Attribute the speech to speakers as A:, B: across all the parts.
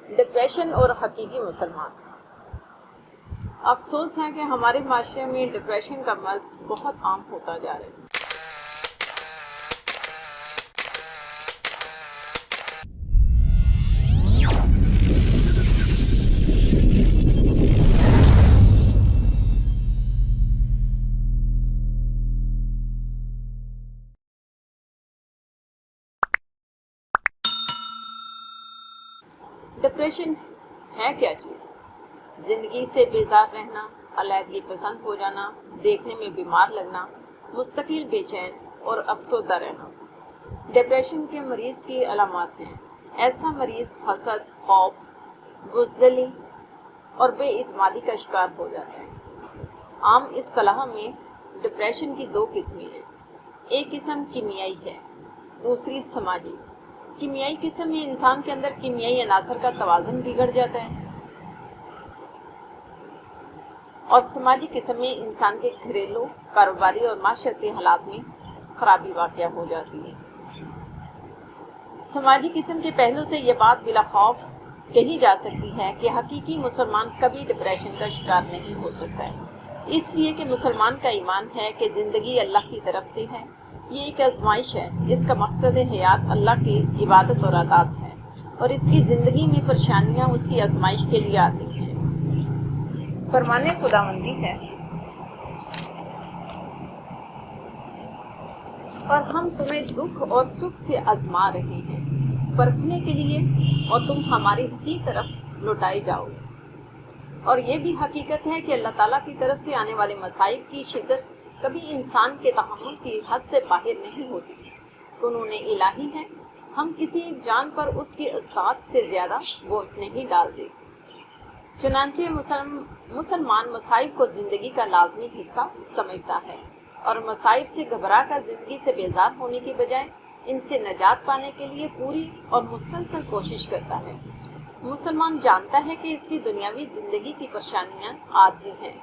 A: Depression اور حقیقی مسلمان۔ افسوس ہے کہ ہمارے معاشرے میں ڈپریشن کا مرض بہت عام ہوتا جا رہا ہے۔ ڈپریشن ہے کیا چیز؟ زندگی سے بیزار رہنا، علیحدگی پسند ہو جانا، دیکھنے میں بیمار لگنا، مستقل بے چین اور افسردہ رہنا ڈپریشن کے مریض کی علامات ہیں۔ ایسا مریض حسد، خوف، بزدلی اور بے اعتمادی کا شکار ہو جاتا ہے۔ عام اصطلاح میں ڈپریشن کی دو قسمیں ہیں، ایک قسم کیمیائی ہے، دوسری سماجی۔ کیمیائی قسم میں انسان کے اندر کیمیائی عناصر کا توازن بگڑ جاتا ہے، اور سماجی قسم میں انسان کے گھریلو، کاروباری اور معاشرتی حالات میں خرابی واقع ہو جاتی ہے۔ سماجی قسم کے پہلو سے یہ بات بلا خوف کہی جا سکتی ہے کہ حقیقی مسلمان کبھی ڈپریشن کا شکار نہیں ہو سکتا ہے، اس لیے کہ مسلمان کا ایمان ہے کہ زندگی اللہ کی طرف سے ہے، یہ ایک آزمائش ہے، اس کا مقصد حیات اللہ کی عبادت اور اطاعت ہے، اور اس کی زندگی میں پریشانیاں اس کی آزمائش کے لیے آتی ہیں۔ فرمان خداوندی ہے، اور ہم تمہیں دکھ اور سکھ سے آزما رہے ہیں، پرکھنے کے لیے، اور تم ہماری ہی طرف لوٹائے جاؤ گے۔ اور یہ بھی حقیقت ہے کہ اللہ تعالیٰ کی طرف سے آنے والے مصائب کی شدت کبھی انسان کے تحمل کی حد سے باہر نہیں ہوتی، قانون الہی ہے، ہم کسی جان پر اس کی استطاعت سے زیادہ بوجھ نہیں ڈالتے۔ چنانچہ مسلمان مصائب کو زندگی کا لازمی حصہ سمجھتا ہے، اور مصائب سے گھبرا کر زندگی سے بیزار ہونے کی بجائے ان سے نجات پانے کے لیے پوری اور مسلسل کوشش کرتا ہے۔ مسلمان جانتا ہے کہ اس کی دنیاوی زندگی کی پریشانیاں عارضی ہیں،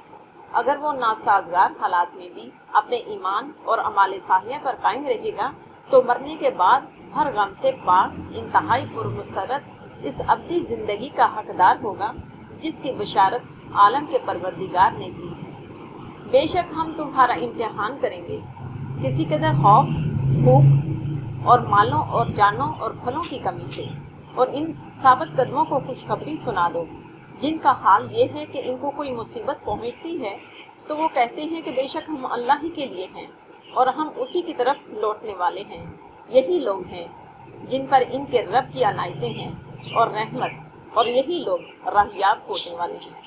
A: اگر وہ ناسازگار حالات میں بھی اپنے ایمان اور اعمال صالحہ پر قائم رہے گا تو مرنے کے بعد ہر غم سے پاک، انتہائی پرمسرت اس ابدی زندگی کا حقدار ہوگا جس کی بشارت عالم کے پروردگار نے دی ہے۔ بے شک ہم تمہارا امتحان کریں گے، کسی قدر خوف، بھوک اور مالوں اور جانوں اور پھلوں کی کمی سے، اور ان ثابت قدموں کو خوشخبری سنا دو جن کا حال یہ ہے کہ ان کو کوئی مصیبت پہنچتی ہے تو وہ کہتے ہیں کہ بے شک ہم اللہ ہی کے لیے ہیں اور ہم اسی کی طرف لوٹنے والے ہیں۔ یہی لوگ ہیں جن پر ان کے رب کی عنایتیں ہیں اور رحمت، اور یہی لوگ راہیاب ہونے والے ہیں۔